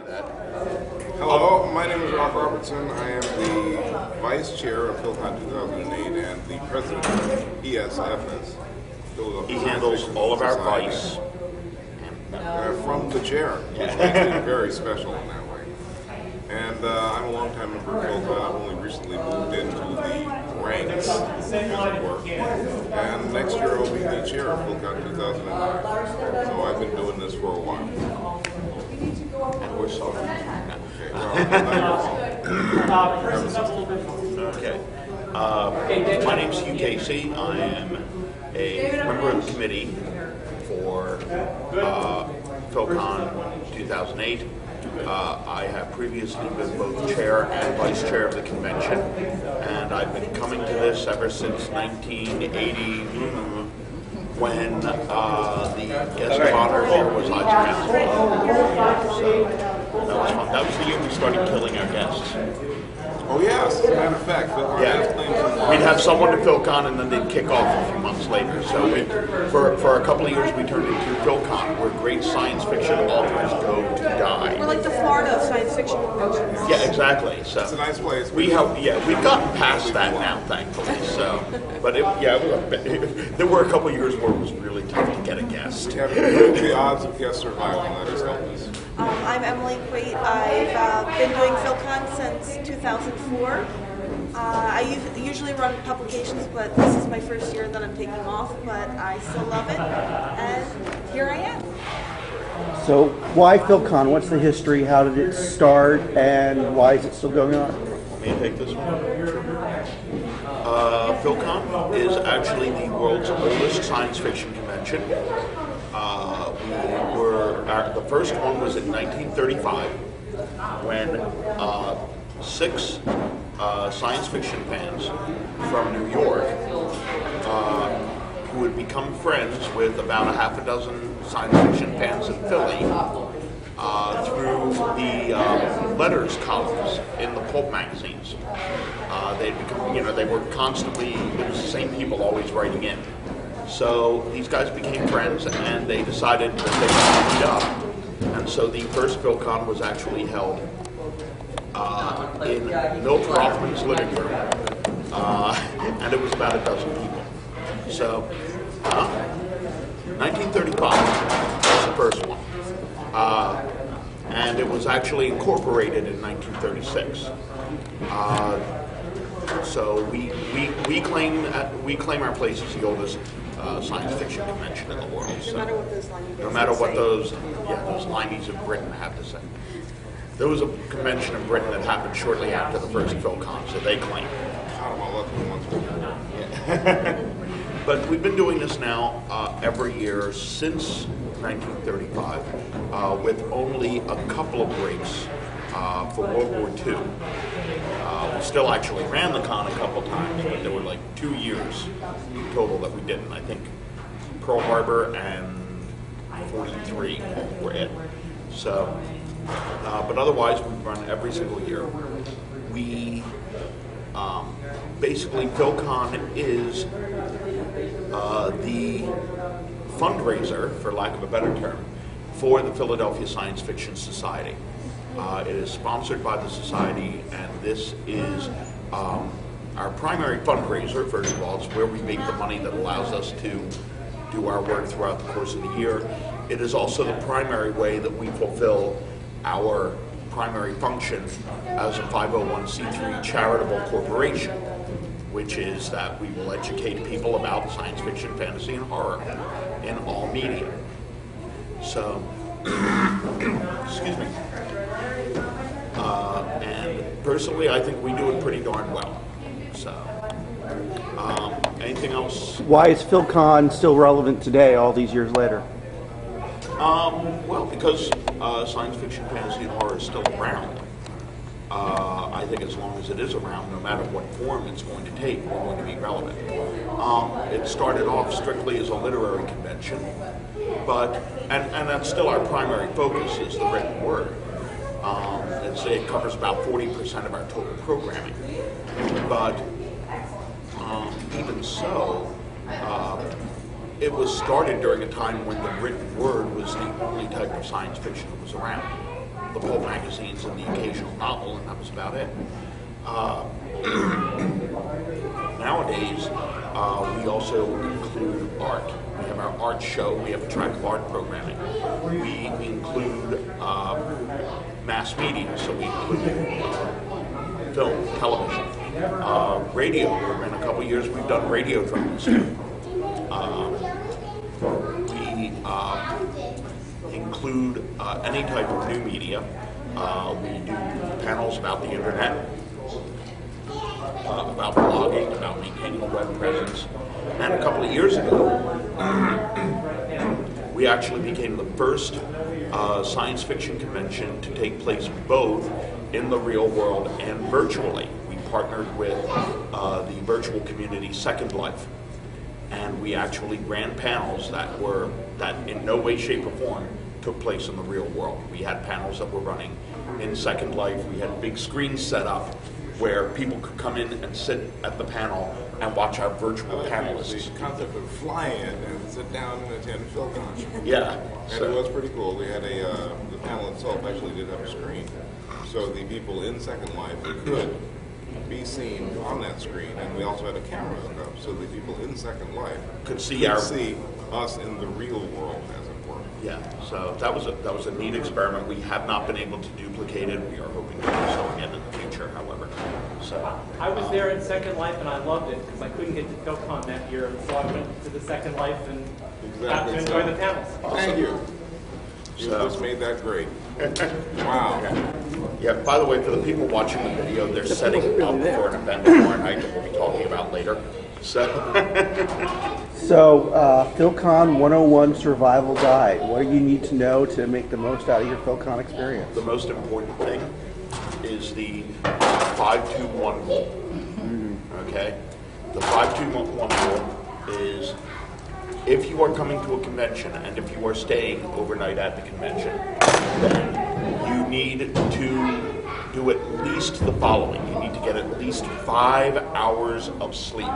do that. Hello, my name is Robertson. I am the Vice Chair of Philcon 2008 and the President of ESFS. He handles all of our vice. From the chair, which makes it very special in that way. And I'm a longtime member of Philcon. I've only recently moved into the ranks, as it were. And next year I'll be the chair of Philcon 2009. So I've been doing this for a while. And we're sorry. Okay. My name's Hugh Casey. I am a member of the committee for Philcon 2008. I have previously been both chair and vice chair of the convention, and I've been coming to this ever since 1980, when the guest of honor here was Isaac Council. So that was fun. That was the year we started killing our guests. Oh yes, as a matter of fact, We'd have someone to Philcon and then they'd kick off a few months later. So for a couple of years we turned into Philcon, where great science fiction authors go to die. We're like the Florida of science fiction conventions. Yeah, exactly. So it's a nice place. We've gotten past that now, thankfully. So, but there were a couple of years where it was really tough to get a guest. Yeah, the odds of guest survival, that has helped us. I'm Emily Kwait. I've been doing Philcon since 2004. I usually run publications, but this is my first year that I'm taking off, but I still love it, and here I am. So why Philcon? What's the history? How did it start, and why is it still going on? May I take this one? Philcon is actually the world's oldest science fiction convention. The first one was in 1935, when 6 science fiction fans from New York, who had become friends with about a half a dozen science fiction fans in Philly, through the letters columns in the pulp magazines. They'd become, they were constantly, it was the same people always writing in. So these guys became friends, and they decided that they would meet up. And so the first Philcon was actually held in Milt Rothman's living room, and it was about a dozen people. So 1935 was the first one, and it was actually incorporated in 1936. So we claim our place as the oldest science fiction convention in the world. So, no matter what those those limeys of Britain have to say. There was a convention in Britain that happened shortly after the first Philcon, so they claim. But we've been doing this now every year since 1935, with only a couple of breaks for World War II. We still actually ran the con a couple times, but there were like 2 years total that we didn't. I think Pearl Harbor and 43 were it. So, but otherwise we run every single year. We basically, Philcon is the fundraiser, for lack of a better term, for the Philadelphia Science Fiction Society. It is sponsored by the Society, and this is our primary fundraiser. First of all, it's where we make the money that allows us to do our work throughout the course of the year. It is also the primary way that we fulfill our primary function as a 501c3 charitable corporation, which is that we will educate people about science fiction, fantasy, and horror in all media. So, excuse me. And personally, I think we do it pretty darn well. So, anything else? Why is Philcon still relevant today, all these years later? Well, because science fiction, fantasy, and horror is still around. I think as long as it is around, no matter what form it's going to take, we're going to be relevant. It started off strictly as a literary convention, but and that's still our primary focus, is the written word. It covers about 40% of our total programming. But even so, it was started during a time when the written word was the only type of science fiction that was around. the pulp magazines and the occasional novel, and that was about it. Nowadays, we also include art. We have our art show. We have a track of art programming. We include mass media, so we include film, television, radio. In a couple of years, we've done radio dramas. We include any type of new media. We do panels about the internet, about blogging, about maintaining a web presence. And a couple of years ago, we actually became the first science fiction convention to take place both in the real world and virtually. We partnered with the virtual community Second Life, and we actually ran panels that in no way, shape, or form took place in the real world. We had panels that were running in Second Life. We had big screens set up where people could come in and sit at the panel and watch our virtual panelists. The concept of fly in and sit down and attend Philcon. Yeah. And it was pretty cool. We had the panel itself actually did have a screen. So the people in Second Life could be seen on that screen. And we also had a camera hooked up so the people in Second Life could see us in the real world, as it were. Yeah, so that was a neat experiment. We have not been able to duplicate it. We are hoping to do so again in the future, however. So I was there in Second Life and I loved it because I couldn't get to Philcon that year, so I went to the Second Life and got to enjoy the panels. Thank you. You just made that great. Wow. Yeah, by the way, for the people watching the video, they're setting up for an event tomorrow night that we'll be talking about later. So, Philcon 101 Survival Guide. What do you need to know to make the most out of your Philcon experience? the most important thing is the 5-2-1 rule. Okay? The 5-2-1 rule is if you are coming to a convention and if you are staying overnight at the convention, then you need to do at least the following. You need to get at least 5 hours of sleep.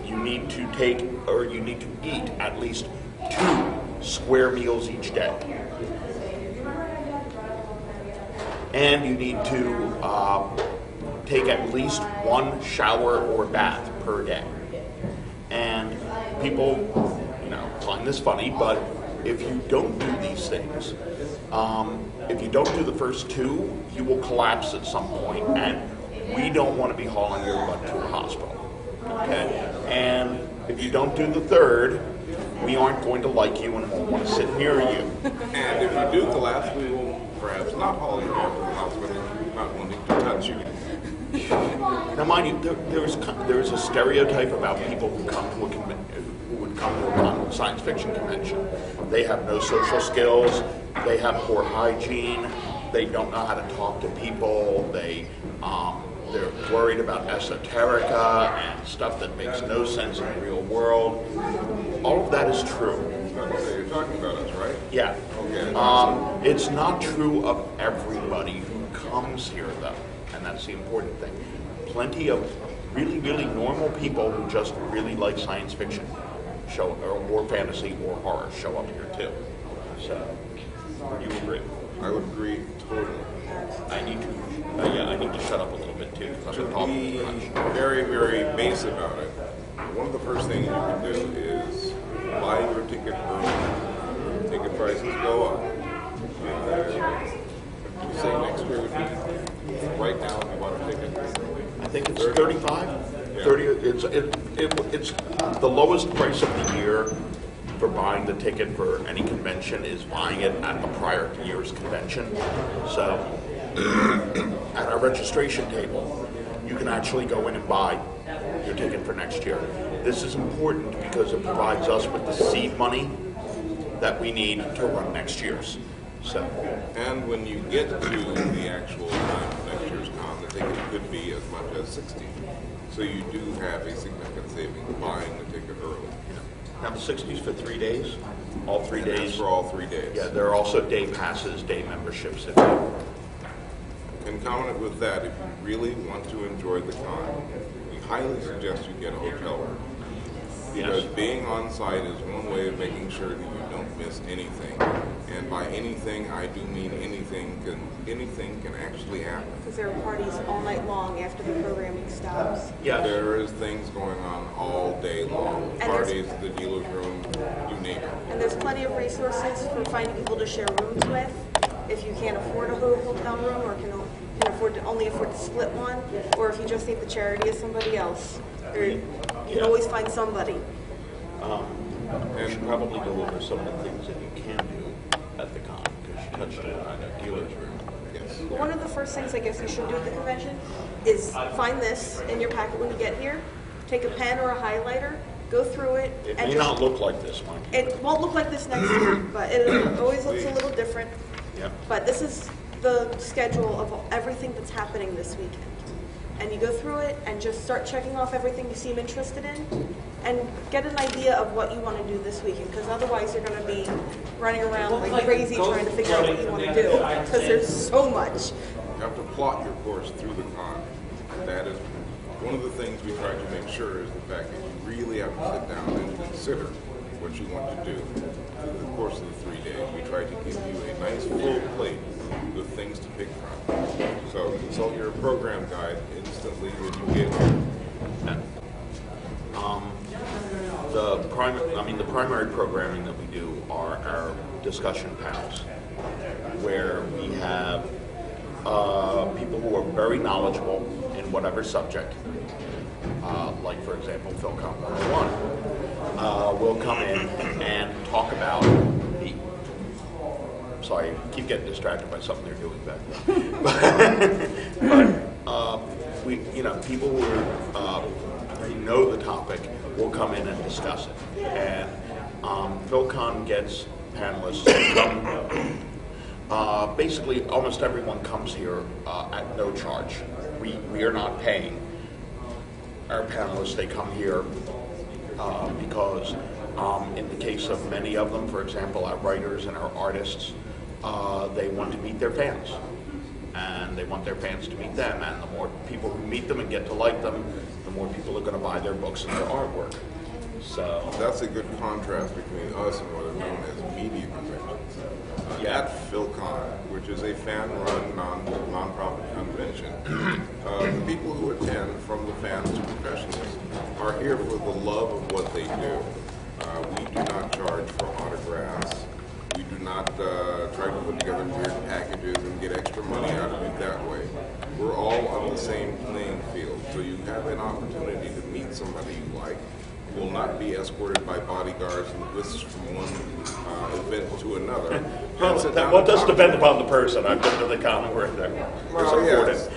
You need to you need to eat at least 2 square meals each day. And you need to take at least 1 shower or bath per day. And people, find this funny, but if you don't do these things, if you don't do the first 2, you will collapse at some point, and we don't want to be hauling your butt to a hospital. Okay? And if you don't do the 3rd, we aren't going to like you and won't want to sit near you. And if you do collapse, we will perhaps not haul you out to the hospital, not wanting to touch you. Now, mind you, there's a stereotype about people who would come to a science fiction convention. They have no social skills. They have poor hygiene. They don't know how to talk to people. They're worried about esoterica and stuff that makes no sense in the real world. All of that is true. Okay, you're talking about us, right? Yeah. Okay. It's not true of everybody who comes here, though, and that's the important thing. Plenty of really, really normal people who just really like science fiction or fantasy or horror show up here too. So, you agree? I would agree totally. I need to shut up a little bit too because To I'm talking be too much. very, very base about it, one of the first things you can do is buy your ticket early. Ticket prices go up. You say next year would be right now if you bought a ticket. I think it's 35. Yeah. 30. It's the lowest price of the year for buying the ticket for any convention is buying it at the prior year's convention. So at our registration table, you can actually go in and buy your ticket for next year. This is important because it provides us with the seed money that we need to run next year's. So, And when you get to the actual time of next year's con, the ticket could be as much as $60. So you do have a significant savings buying the ticket early. now the 60s for 3 days, all 3 And that's days. for all 3 days. Yeah, there are also day passes, day memberships. If you, Concomitant with that, if you really want to enjoy the con, we highly suggest you get a hotel room. Because being on site is one way of making sure that you don't miss anything. And by anything, I do mean anything can actually happen. Because there are parties all night long after the programming stops. Yeah. There is things going on all day long. And Parties, the dealer's room, you name it. And there's plenty of resources for finding people to share rooms with. If you can't afford a hotel room or can only afford to split one, or if you just think the charity is somebody else, you can always find somebody. We should probably go over some of the things that you can do at the con, because you touched on a dealer's room. Yes. But one of the first things I guess you should do at the convention is find this in your packet when you get here, take a pen or a highlighter, go through it. It and may not look like this, mind you. It won't look like this next year, but it always looks a little different. Yep. But this is the schedule of everything that's happening this weekend. And you go through it and just start checking off everything you seem interested in and get an idea of what you want to do this weekend, because otherwise you're going to be running around like crazy trying to figure out what you want to do, because there's so much. You have to plot your course through the con. That is one of the things we try to make sure is the fact that you really have to sit down and consider what you want to do through the course of the 3 days. We try to give you a nice full plate with things to pick from. So consult your program guide instantly when you get here. The primary programming that we do are our discussion panels, where we have people who are very knowledgeable in whatever subject. Like, for example, Philcon 101 will come in and talk about the... Sorry, I keep getting distracted by something they're doing back there. But people who know the topic will come in and discuss it. And Philcon gets panelists who come. Basically, almost everyone comes here at no charge. We are not paying our panelists. They come here because in the case of many of them, for example, our writers and our artists, they want to meet their fans. And they want their fans to meet them. And the more people who meet them and get to like them, the more people are going to buy their books and their artwork. So that's a good contrast between us and what are known as media conventions. At Philcon, which is a fan-run, non-profit convention, the people who attend, from the fans to professionals, are here for the love of what they do. We do not charge for autographs. We do not try to put together weird packages and get extra money out of it that way. We're all on the same playing field, so you have an opportunity to meet somebody you like. You will not be escorted by bodyguards and whisked from one event to another. Well, does depend upon the person. I've been to the con where yes,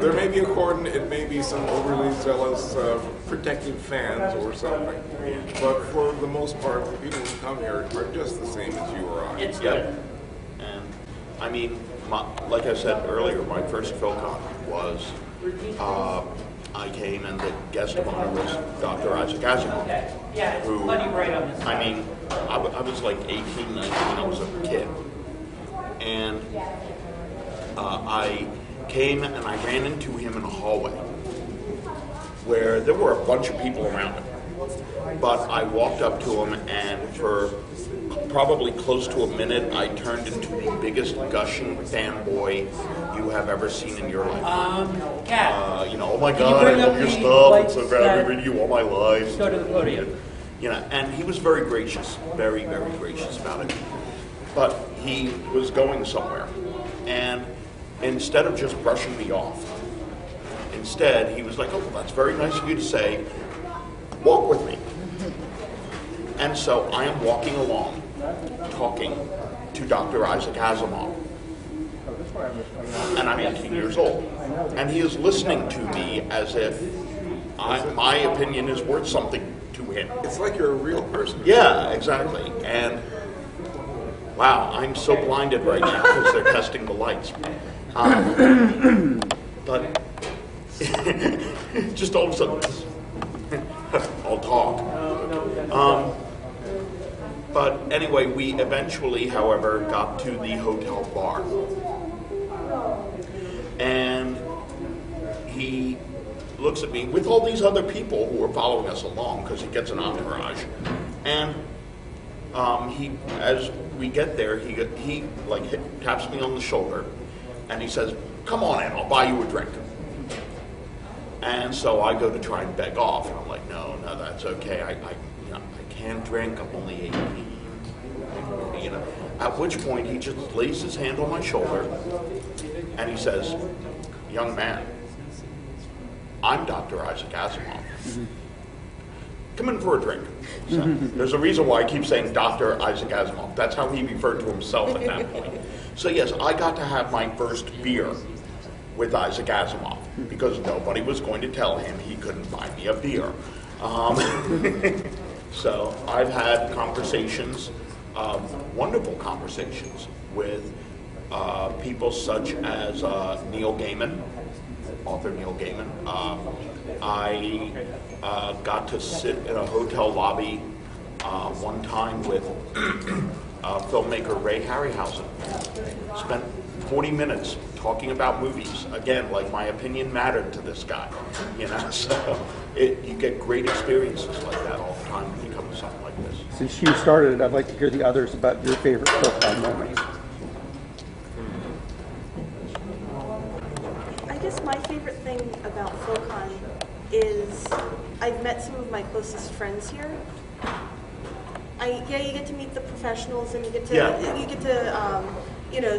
there may be a cordon, it may be some overly zealous protective fans or something. But for the most part, the people who come here are just the same as you or I. It's good. And I mean, like I said earlier, my first Philcon was I came and the guest of honor was Dr. Isaac Asimov. Yeah, it's who, bloody right on this side. I mean, I was like 18, 19, I was a kid. And I came and I ran into him in a hallway where there were a bunch of people around him. But I walked up to him and for probably close to a minute, I turned into the biggest gushing fanboy you have ever seen in your life. Oh my God, I love your stuff. It's so great. I've been reading you all my life. Go to the podium. And he was very gracious, very, very gracious about it. But he was going somewhere. And instead of just brushing me off, instead he was like, oh, well, that's very nice of you to say. Walk with me. And so I am walking along, talking to Dr. Isaac Asimov. And I'm 18 years old. And he is listening to me as if my opinion is worth something to him. It's like you're a real person. Yeah, exactly. And wow, I'm so blinded right now because they're testing the lights. But just all of a sudden, I'll talk. But anyway, we eventually, however, got to the hotel bar. And he looks at me with all these other people who are following us along because he gets an entourage, and as we get there, he like taps me on the shoulder, and he says, "Come on in, I'll buy you a drink." And so I go to try and beg off, and I'm like, "No, that's okay. I can't drink. I'm only 18." At which point he just lays his hand on my shoulder, and he says, "Young man, I'm Dr. Isaac Asimov. Come in for a drink." So, there's a reason why I keep saying Dr. Isaac Asimov. That's how he referred to himself at that point. So yes, I got to have my first beer with Isaac Asimov because nobody was going to tell him he couldn't buy me a beer. So I've had conversations, wonderful conversations with people such as Neil Gaiman, author Neil Gaiman. I got to sit in a hotel lobby one time with filmmaker Ray Harryhausen. Spent 40 minutes talking about movies. Again, like my opinion mattered to this guy. So you get great experiences like that all the time when you come to something like this. Since you started it, I'd like to hear the others about your favorite Philcon moments. I guess my favorite thing about Philcon is I've met some of my closest friends here. You get to meet the professionals, and you get to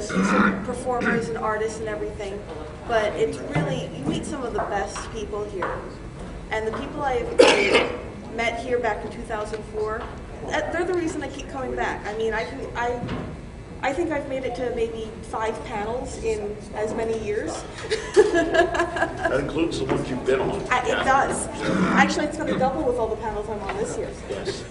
see some performers and artists and everything. But it's really, you meet some of the best people here, and the people I've met here back in 2004, they're the reason I keep coming back. I mean, I think I've made it to maybe 5 panels in as many years. That includes the ones you've been on. It does. Actually, it's going to double with all the panels I'm on this year. Yes.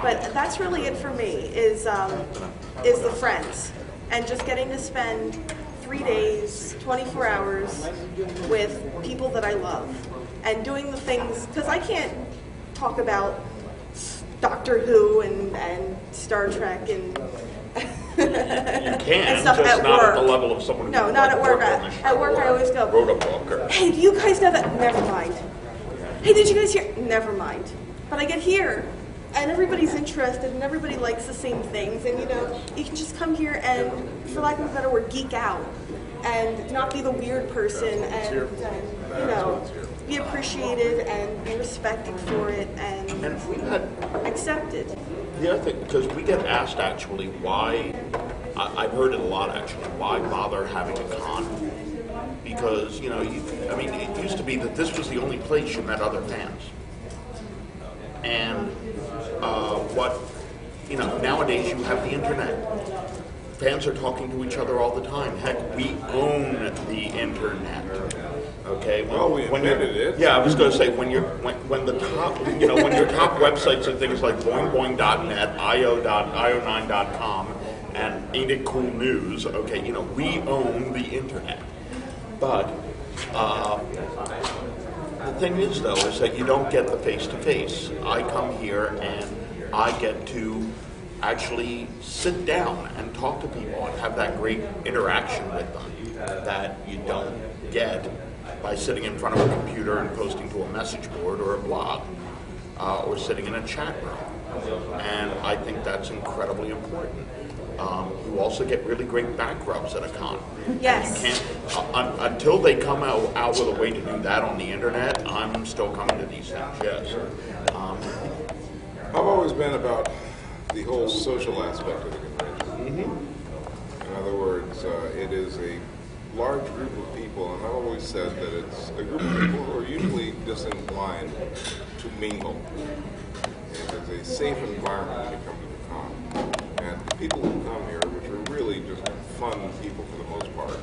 But that's really it for me, is the friends. And just getting to spend 3 days, 24 hours with people that I love. And doing the things, because I can't talk about Doctor Who and Star Trek and You can, and stuff just at not work. at the level of someone who No, not at work. At work, I always go, wrote a book. Or, "Hey, do you guys know that?" Never mind. "Hey, did you guys hear?" Never mind. But I get here, and everybody's interested, and everybody likes the same things, and you can just come here and, for lack of a better word, geek out, and not be the weird person, and be appreciated and be respected for it, and we've had accepted. the other thing, because we get asked actually why, I've heard it a lot actually, why bother having a con? Because, it used to be that this was the only place you met other fans. And nowadays you have the internet. Fans are talking to each other all the time. Heck, we own the internet. Okay. We invented it. Yeah, I was going to say when the top when your top websites are things like boingboing.net, io.io9.com, and Ain't It Cool News. Okay, we own the internet. But the thing is, though, is that you don't get the face-to-face. I come here and I get to actually sit down and talk to people and have that great interaction with them that you don't get by sitting in front of a computer and posting to a message board or a blog or sitting in a chat room. And I think that's incredibly important. You also get really great back rubs at a con. Yes. You can't, until they come out with a way to do that on the internet, I'm still coming to these things, yes. I've always been about the whole social aspect of the convention. In other words, it is a large group of people, and I've always said that it's a group of people who are usually disinclined to mingle. It is a safe environment when you come to the con. And the people who come here, which are really just fun people for the most part,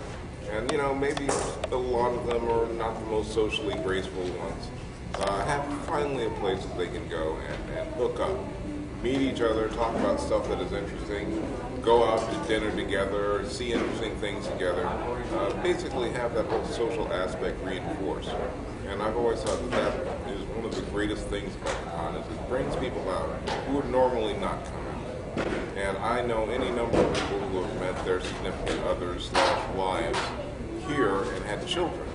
and maybe a lot of them are not the most socially graceful ones, have finally a place that they can go and hook up, meet each other, talk about stuff that is interesting, go out to dinner together, see interesting things together, basically have that whole social aspect reinforced. And I've always thought that is one of the greatest things about the con, is it brings people out who would normally not come out. And I know any number of people who have met their significant others/wives here and had children.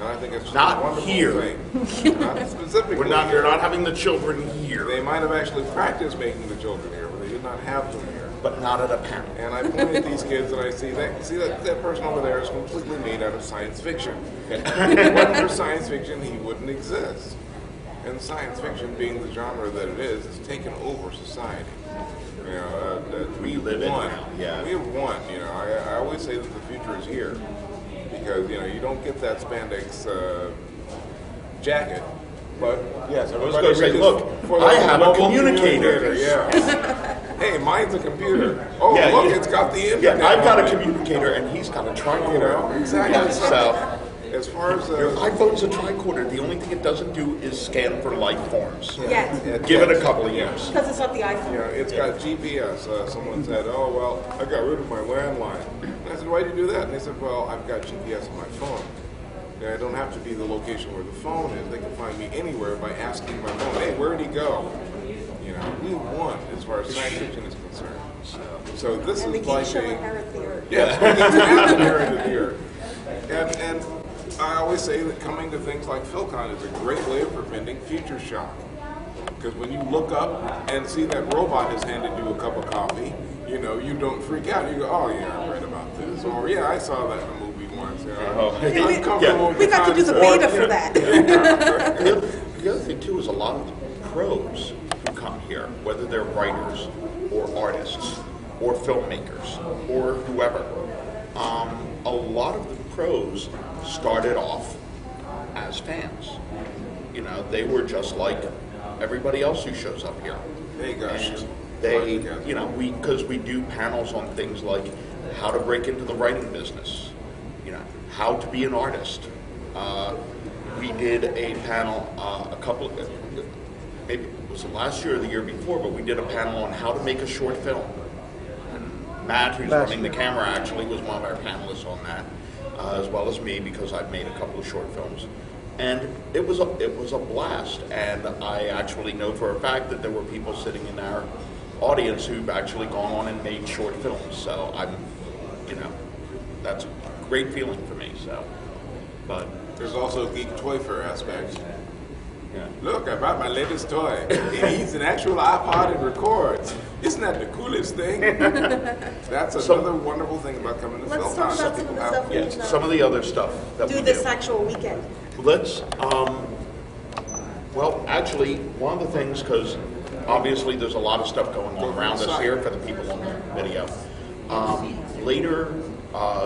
And I think it's just Not a wonderful here. thing. Not specifically. You're not having the children here, They might have actually practiced making the children here, but they did not have them here. but not at a panel. And I point at these kids and I see that person over there is completely made out of science fiction. If it wasn't for science fiction, he wouldn't exist. And science fiction, being the genre that it is, has taken over society. You know, We live in won. now, yeah. We have won. You know, I always say that the future is here because you don't get that spandex jacket. But yes, I was everybody going to say, reaches look, for I the have a mobile communicator. Yeah. Hey, mine's a computer. Oh, Yeah, look, yeah. it's got the internet. Yeah, I've got a on it. communicator and he's got a tricorder. You know, exactly. Yeah, so As far as your iPhone's a tricorder. The only thing it doesn't do is scan for life forms. Yet. Give it a couple of years. Because it's not the iPhone. it's got GPS. Someone said, "Oh well, I got rid of my landline." And I said, "Why did you do that?" And they said, "Well, I've got GPS on my phone. And I don't have to be the location where the phone is. They can find me anywhere by asking my phone, hey, where'd he go?" You know, we won as far as science fiction is concerned. So this And the is like geeks shall a inherit the earth. yes, we get to inherit the earth. And I always say that coming to things like Philcon is a great way of preventing future shock. Because when you look up and see that robot has handed you a cup of coffee, you don't freak out. You go, "Oh yeah, I read about this," or "Yeah, I saw that in a movie once." I'm comfortable with We got to do the concept. beta for that. The other thing too is a lot of the pros who come here, whether they're writers or artists or filmmakers or whoever, a lot of the pros started off as fans. You know, they were just like everybody else who shows up here. Hey guys, And they, because we do panels on things like how to break into the writing business, how to be an artist. We did a panel maybe it was last year or the year before, but we did a panel on how to make a short film. And Matt, who's running the camera, actually was one of our panelists on that, as well as me, because I've made a couple of short films. And it was a blast. And I actually know for a fact that there were people sitting in our audience who've actually gone on and made short films. So that's a great feeling for me. So, but there's also a geek toy fair aspect. yeah. Look, I brought my latest toy. It eats an actual iPod and records. Isn't that the coolest thing? That's another wonderful thing about coming to Let's Philcon. talk about some of the stuff we Yeah, some of the other stuff that we do this actual weekend. Let's, well, actually, one of the things, because obviously there's a lot of stuff going on around us here for the people on the video. Later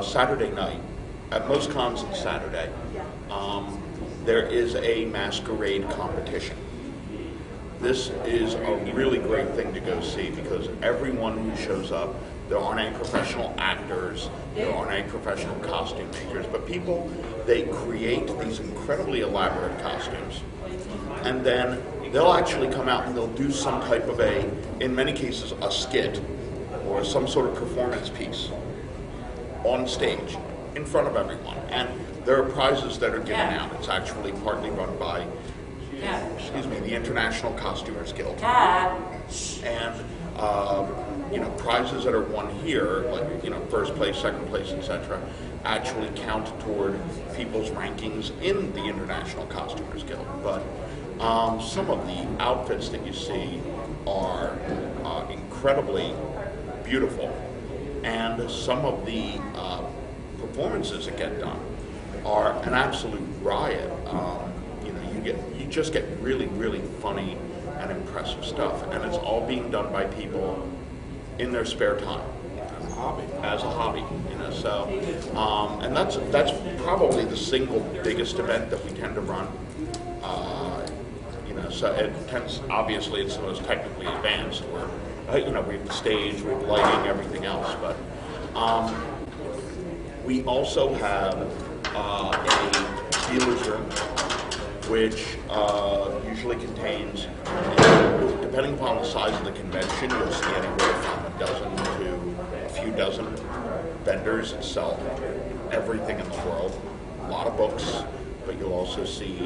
Saturday night, at most cons it's Saturday, there is a masquerade competition. This is a really great thing to go see because everyone who shows up, there aren't any professional actors, there aren't any professional costume makers, but people, they create these incredibly elaborate costumes. And then they'll actually come out and they'll do some type of in many cases, a skit or some sort of performance piece on stage in front of everyone. And there are prizes that are given out. It's actually partly run by, the International Costumers Guild. And, prizes that are won here, like, first place, second place, etc., actually count toward people's rankings in the International Costumers Guild. But some of the outfits that you see are incredibly beautiful. And some of the performances that get done are an absolute riot. You just get really, really funny and impressive stuff, and it's all being done by people in their spare time as a hobby. So, and that's probably the single biggest event that we tend to run. So it tends, obviously, it's the most technically advanced. Where we have the stage, we have lighting, everything else, but. We also have a dealer's room, which usually contains, depending upon the size of the convention, you'll see anywhere from a dozen to a few dozen vendors that sell everything in the world. A lot of books, but you'll also see,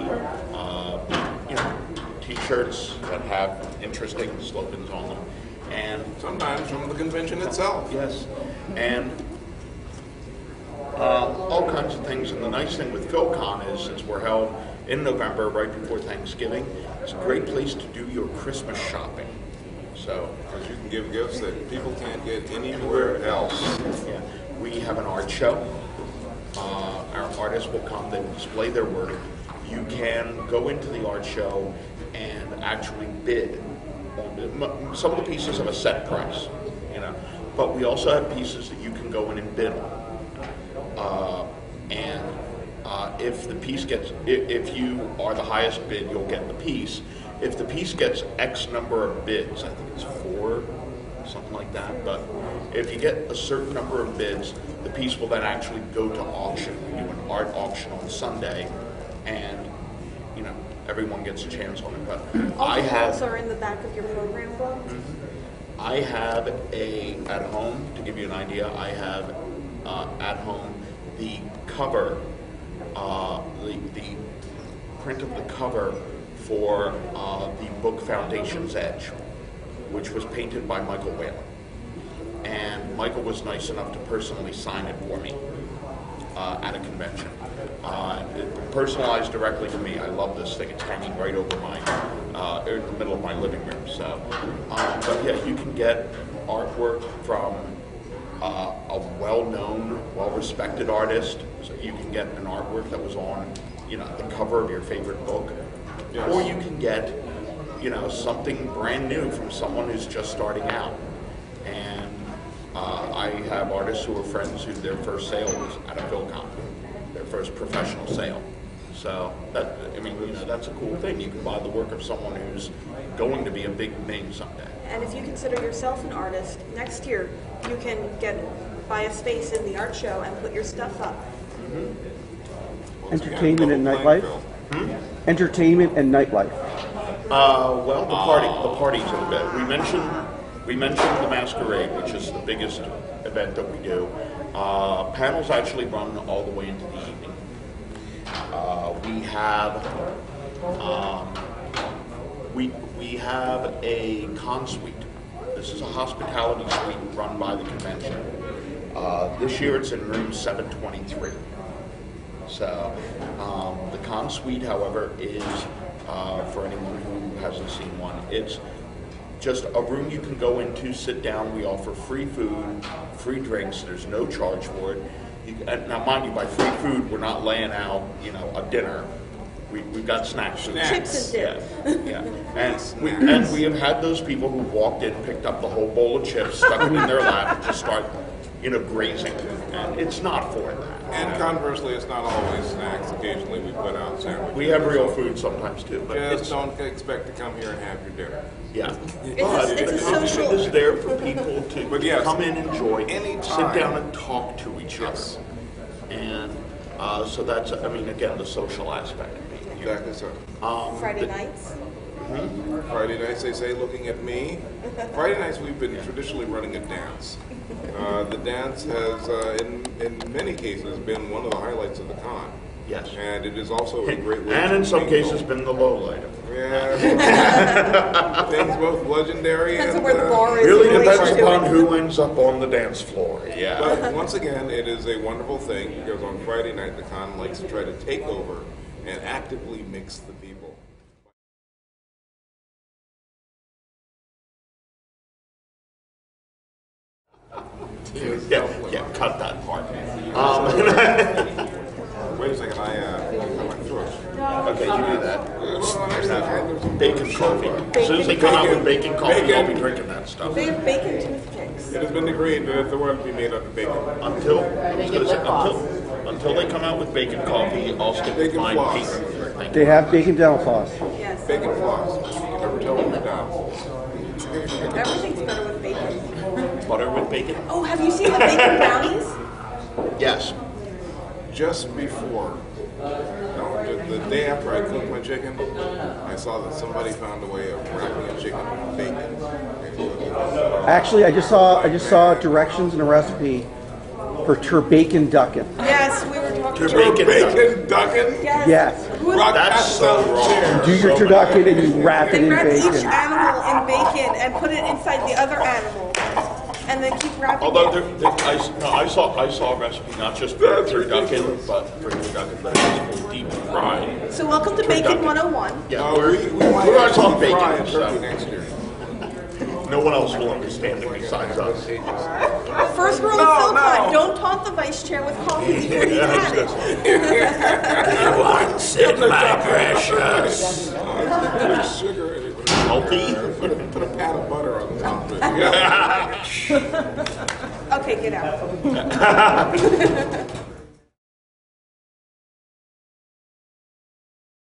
T-shirts that have interesting slogans on them, and sometimes from the convention itself. Yes, and all kinds of things. And the nice thing with Philcon is, since we're held in November, right before Thanksgiving, it's a great place to do your Christmas shopping. So, because you can give gifts that people can't get anywhere else. Yeah, we have an art show. Our artists will come, they will display their work. You can go into the art show and actually bid on some of the pieces of a set price, you know. But we also have pieces that you can go in and bid on. If the piece gets, if you are the highest bid, you'll get the piece. If the piece gets X number of bids, I think it's 4, something like that, but if you get a certain number of bids, the piece will then actually go to auction. We do an art auction on Sunday, and, you know, everyone gets a chance on it. But I have... Also are in the back of your program book? I have at home, to give you an idea, I have at home the cover, the print of the cover for the book Foundation's Edge, which was painted by Michael Whalen. And Michael was nice enough to personally sign it for me at a convention. Personalized directly to me. I love this thing. It's hanging right over in the middle of my living room. So, but yeah, you can get artwork from a well-known, well-respected artist. So you can get an artwork that was on, you know, the cover of your favorite book, yes. Or you can get, you know, something brand new from someone who's just starting out. And I have artists who are friends who their first sale was at a Philcon, their first professional sale. So that, I mean, you know, that's a cool thing. You can buy the work of someone who's going to be a big name someday. And if you consider yourself an artist, next year you can buy a space in the art show and put your stuff up. Mm-hmm. Entertainment and nightlife. Entertainment and nightlife. Well, the parties are the best. We mentioned the Masquerade, which is the biggest event that we do. Panels actually run all the way into the evening. We have a con suite. This is a hospitality suite run by the convention. This year it's in room 723. So the con suite, however, is for anyone who hasn't seen one, it's just a room you can go into, sit down. We offer free food, free drinks. There's no charge for it. Now, mind you, by free food, we're not laying out, you know, a dinner. We've got snacks. Chips and dip. Yeah. And we have had those people who walked in, picked up the whole bowl of chips, stuck them in their lap, and just start, you know, grazing. And it's not for that. And conversely, it's not always snacks. Occasionally, we put out sandwiches. We have real food sometimes too. But just don't expect to come here and have your dinner. Yeah. It's a social. It is there for people to come in, enjoy, anytime. Sit down and talk to each other. And so that's, I mean, again, the social aspect of being here. Exactly so. Friday nights. Friday nights, they say, looking at me. Friday nights, we've been traditionally running a dance. The dance has, in many cases, been one of the highlights of the con. Yes. And it is also a great way and to in some mingle. cases been the low light. Yeah. Things both legendary Depends and on where the bar is. Really in depends relation to upon it. who ends up on the dance floor. Yeah. But once again, it is a wonderful thing because on Friday night, the con likes to try to take over and actively mix the people. Yeah, cut that part. Wait a second, I got my throat. Okay, you do that. There's Bacon coffee. As soon as they come out with bacon coffee, I'll be drinking that stuff. They have bacon toothpicks. It has been agreed that the world be made out of bacon. Until they come out with bacon coffee, I'll stick with Bacon mine floss. pizza. Thank They you. have bacon dental floss. Yes. Bacon floss. You can never tell when you're down. Everything's better with bacon. Butter with bacon? Oh, have you seen the bacon brownies? Yes. Just before, the day after I cooked my chicken, I saw that somebody found a way of wrapping a chicken in bacon. Actually, I just saw directions and a recipe for turbacon ducking. Yes, we were talking Bacon ducking? Yes. That's so wrong. Do your turducken and you wrap it They in wrap each bacon. animal in bacon and put it inside the other animal. and then keep wrapping Although it. I saw a recipe not just for turducken, but for turducken, but also deep fried. So welcome to Bacon 101. Yeah, we might we're not actually talking bacon, fry a turkey so next year. no one else will understand it besides us. First rule of Philcon, don't taunt the vice chair with coffee before he's had it. One sip, my precious. Put sugar in it. Healthy. Put a pat of butter on the top of it. Okay, get out.